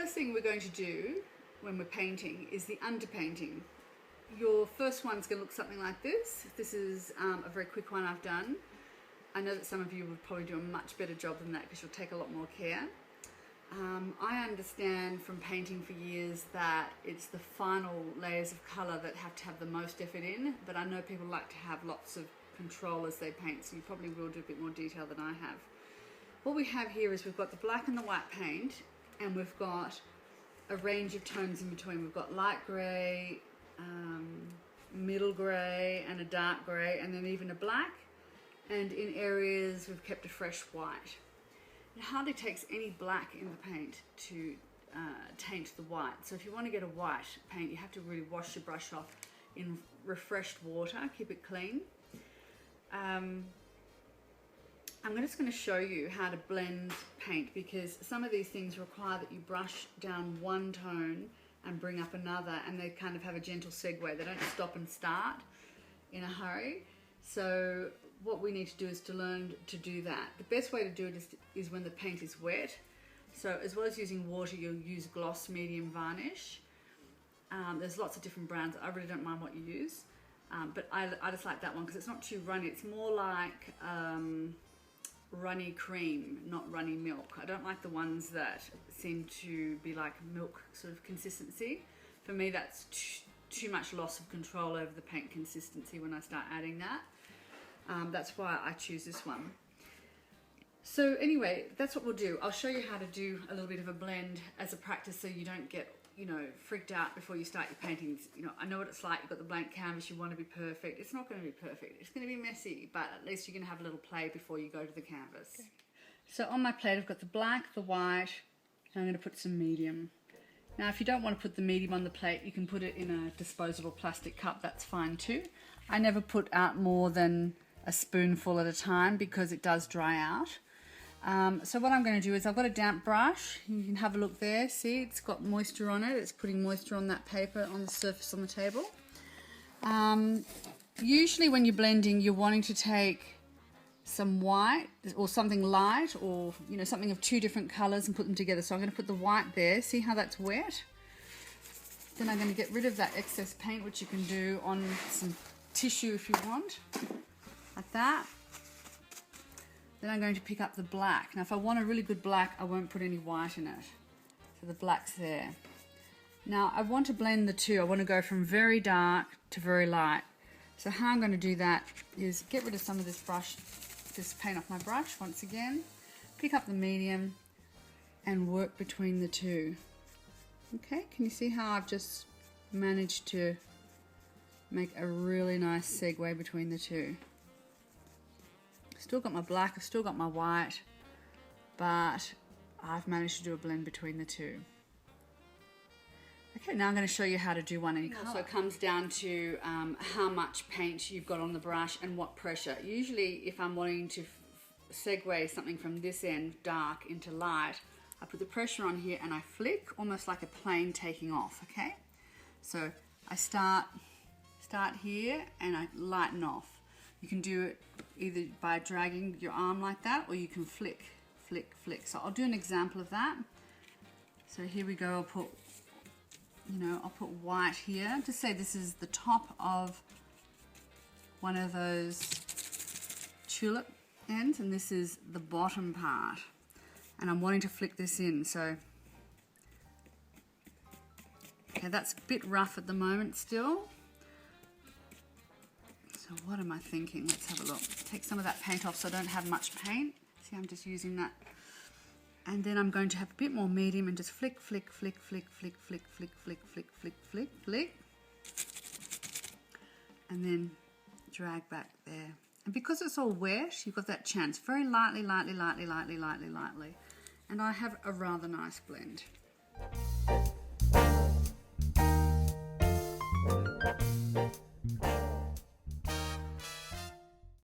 first thing we're going to do when we're painting is the underpainting. Your first one's going to look something like this. This is a very quick one I've done. I know that some of you would probably do a much better job than that because you'll take a lot more care. I understand from painting for years that it's the final layers of colour that have to have the most effort in, but I know people like to have lots of control as they paint, so you probably will do a bit more detail than I have. What we have here is we've got the black and the white paint, and we've got a range of tones in between. We've got light grey, middle grey, and a dark grey, and then even a black, and in areas we've kept a fresh white. It hardly takes any black in the paint to taint the white. So if you want to get a white paint, you have to really wash your brush off in refreshed water, keep it clean. I'm just going to show you how to blend paint, because some of these things require that you brush down one tone and bring up another, and they kind of have a gentle segue. They don't stop and start in a hurry. So what we need to do is to learn to do that. The best way to do it is when the paint is wet. So as well as using water, you'll use gloss medium varnish. There's lots of different brands. I really don't mind what you use, but I just like that one because it's not too runny. It's more like runny cream, not runny milk. I don't like the ones that seem to be like milk sort of consistency. For me, that's too much loss of control over the paint consistency when I start adding that. That's why I choose this one. So anyway, that's what we'll do. I'll show you how to do a little bit of a blend as a practice, so you don't get, you know, freaked out before you start your paintings. You know, I know what it's like. You've got the blank canvas, you want to be perfect. It's not going to be perfect. It's going to be messy, but at least you're going to have a little play before you go to the canvas. Okay. So on my plate, I've got the black, the white, and I'm going to put some medium. Now, if you don't want to put the medium on the plate, you can put it in a disposable plastic cup. That's fine too. I never put out more than a spoonful at a time because it does dry out. So what I'm going to do is I've got a damp brush. You can have a look there. See, it's got moisture on it. It's putting moisture on that paper on the surface on the table. Usually when you're blending, you're wanting to take some white or something light, or you know, something of two different colors and put them together. So I'm going to put the white there. See how that's wet? Then I'm going to get rid of that excess paint, which you can do on some tissue if you want, like that. Then I'm going to pick up the black. Now if I want a really good black, I won't put any white in it. So the black's there. Now I want to blend the two. I want to go from very dark to very light. So how I'm going to do that is get rid of some of this brush, this paint off my brush once again, pick up the medium and work between the two. Okay, can you see how I've just managed to make a really nice segue between the two? Still got my black, I've still got my white, but I've managed to do a blend between the two. Okay, now I'm going to show you how to do one in color. So it comes down to how much paint you've got on the brush and what pressure. Usually if I'm wanting to segue something from this end, dark, into light, I put the pressure on here and I flick, almost like a plane taking off, okay? So I start here and I lighten off. You can do it either by dragging your arm like that, or you can flick, flick, flick. So I'll do an example of that. So here we go. I'll put, I'll put white here to say this is the top of one of those tulip ends, and this is the bottom part. And I'm wanting to flick this in. So, okay, that's a bit rough at the moment still. So what am I thinking? Let's have a look. Take some of that paint off so I don't have much paint. See, I'm just using that. And then I'm going to have a bit more medium and just flick, flick, flick, flick, flick, flick, flick, flick, flick, flick, flick, flick. And then drag back there. And because it's all wet, you've got that chance. Very lightly, lightly, lightly, lightly, lightly, lightly. And I have a rather nice blend.